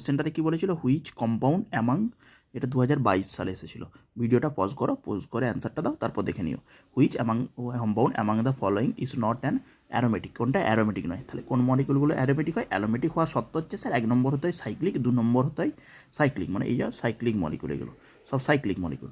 কোশ্চেনটাতে কী বলেছিল, which compound among, এটা 2022 সালে এসেছিলো। ভিডিওটা পজ করো, পজ করে অ্যান্সারটা দাও, তারপর দেখে নিও। Which compound among the following is not an aromatic, কোনটা অ্যারোমেটিক নয়। তাহলে কোন মলিকুলগুলো অ্যারোমেটিক হয়? অ্যারোমেটিক হওয়ার সত্ত্ব হচ্ছে স্যার 1 নম্বর হতে হয় সাইক্লিক, 2 নম্বর হতে হয় সাইক্লিক, মানে এই যে সাইক্লিক মলিকুল, এগুলো সব cyclic molecule.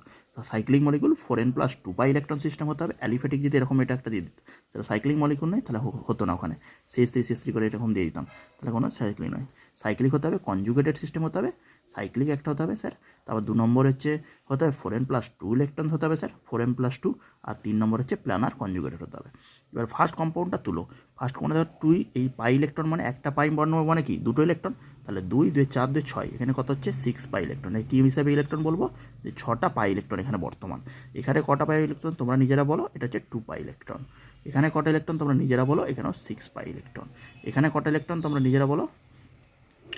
Cyclic molecule 4n+2 pi electron system হতে হবে। অ্যালিফেটিক যদি এরকম এটা একটা দিয়ে দিত, তাহলে সাইক্লিক মলিকুল নয়, তাহলে হতো না ওখানে, CH3 করে এরকম দিয়ে দিতাম, তাহলে কোনো সাইক্লিক নয়। সাইক্লিক হতে হবে, কনজুগেটেড সিস্টেম হতে হবে, সাইক্লিক একটা হতে হবে স্যার। তারপর 2 নম্বর হচ্ছে হতে হবে 4n+2 ইলেকট্রন হতে হবে স্যার, 4n+2। আর 3 নম্বর হচ্ছে প্ল্যানার কনজুগেটেড হতে হবে। এবার ফার্স্ট কম্পাউন্ডটা তুলো। ফার্স্ট কম্পাউন্ড দেখো 2, এই পাই ইলেকট্রন মানে একটা পাই বর্ণ মানে কি, 2টো ইলেকট্রন, তাহলে 2, 2, 4, 2, 6, এখানে কত হচ্ছে 6 পাই ইলেকট্রন। এই কী হিসাবে ইলেকট্রন বলবো, যে 6টা পাই ইলেকট্রন এখানে বর্তমান। এখানে কটা পাই ইলেকট্রন তোমরা নিজেরা বলো, এটা হচ্ছে 2 পাই ইলেকট্রন। এখানে কটা ইলেকট্রন তোমরা নিজেরা বলো, এখানেও 6 পাই ইলেকট্রন। এখানে কটা ইলেকট্রন তোমরা নিজেরা বলো,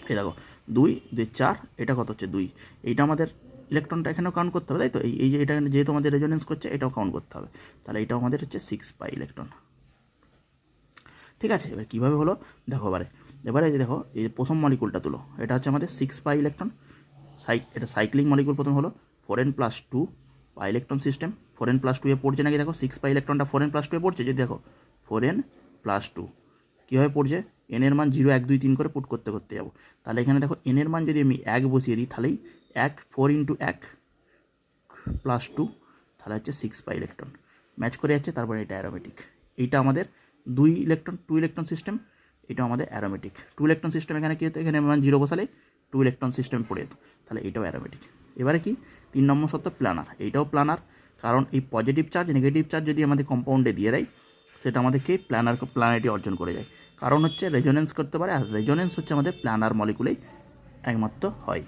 এই দেখো 2, 2, 4, এটা কত হচ্ছে 2, এইটা আমাদের ইলেকট্রনটা এখানেও কাউন্ট করতে হবে, তাই তো এই যে এটা যেহেতু আমাদের রেজোনেন্স করছে, এটাও কাউন্ট করতে হবে, তাহলে এটাও আমাদের হচ্ছে 6 পাই ইলেকট্রন। ঠিক আছে, এবার কীভাবে হলো দেখো, এবারে দেখো এই প্রথম মলিকুলটা তুলো, এটা হচ্ছে আমাদের 6 পাই ইলেকট্রন, এটা সাইক্লিক মলিকুল প্রথম হলো। 4n+2 pi electron system, 4n+2 এ পড়ছে নাকি দেখো, 6 পাই ইলেকট্রনটা 4n+2 এ পড়ছে, যদি দেখো 4n+2 কীভাবে পড়ছে, n এর মান 0, 1, 2, 3 করে পুট করতে যাবো, তাহলে এখানে দেখো n এর মান যদি আমি 1 বসিয়ে দিই, তাহলেই 4 × 1+2, তাহলে হচ্ছে 6 পাই ইলেকট্রন ম্যাচ করে যাচ্ছে। তারপরে এটা অ্যারোমেটিক, এইটা আমাদের 2 ইলেকট্রন সিস্টেম, এটা আমাদের অ্যারোমেটিক। 2 ইলেকট্রন সিস্টেম এখানে কী হতো, এখানে মান 0 বসালে 2 ইলেকট্রন সিস্টেম পড়ে যেত, তাহলে এটাও অ্যারোমেটিক। এবারে কি 3 নম্বর শর্ত, প্ল্যানার, এইটাও প্ল্যানার, কারণ এই পজিটিভ চার্জ নেগেটিভ চার্জ যদি আমাদের কম্পাউন্ডে দিয়ে দেয়, সেটা আমাদেরকে প্ল্যানারিটি অর্জন করে যায়, কারণ হচ্ছে রেজোনেন্স করতে পারে, আর রেজোনেন্স হচ্ছে আমাদের প্ল্যানার মলিকুলেই একমাত্র হয়।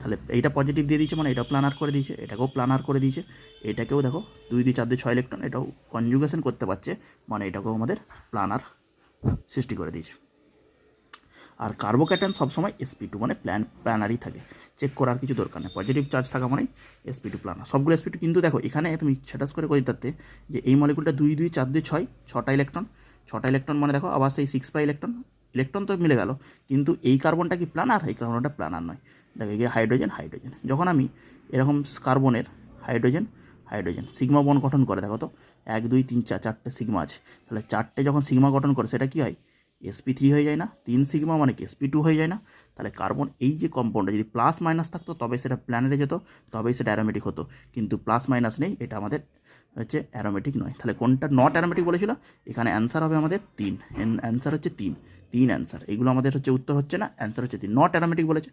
তাহলে এইটা পজিটিভ দিয়ে দিয়েছে মানে এটাও প্ল্যানার করে দিয়েছে, এটাকেও প্ল্যানার করে দিয়েছে, এটাকেও দেখো 2, 2, 4, 2, 6 ইলেকট্রন, এটাও কনজুগেশন করতে পারছে, মানে এটাকেও আমাদের প্ল্যানার সৃষ্টি করে দিয়েছে। আর কার্বোক্যাটায়ন সবসময় sp2 মানে প্ল্যানারই থাকে, চেক করার কিছু দরকার নেই, পজিটিভ চার্জ থাকা মানেই sp2 প্ল্যানার, সবগুলো sp2। কিন্তু দেখো এখানে তুমি স্ট্যাটাস করে দিতে যে এই মলিকুলটা 2, 2, 4, 2, 6, 6টা ইলেকট্রন, 6টা ইলেকট্রন মানে দেখো আবার সেই 6 পাই ইলেকট্রন তো মিলে গেল, কিন্তু এই কার্বনটা কি প্ল্যানার, এই কার্বনটা প্ল্যানার নয়। দেখো এই হাইড্রোজেন, যখন আমি এরকম কার্বনের হাইড্রোজেন সিগমা বন্ড গঠন করে, দেখো তো 1, 2, 3, 4, 4টে সিগমা আছে, তাহলে 4টে যখন সিগমা গঠন করে সেটা কি হয়, sp3 হয়ে যায় না, 3 সিগমা মানে কি sp2 হয়ে যায় না। তাহলে কার্বন এই যে কম্পাউন্ডটা যদি প্লাস মাইনাস থাকতো তবে সেটা প্ল্যানারে যেত, তবেই সেটা অ্যারোমেটিক হতো, কিন্তু প্লাস মাইনাস নেই, এটা আমাদের হচ্ছে অ্যারোমেটিক নয়। তাহলে কোনটা নট অ্যারোমেটিক বলেছিল, এখানে অ্যান্সার হবে আমাদের 3, অ্যান্সার হচ্ছে 3 অ্যান্সার, এগুলো আমাদের হচ্ছে উত্তর হচ্ছে না, অ্যান্সার হচ্ছে 3, নট অ্যারোমেটিক বলেছে।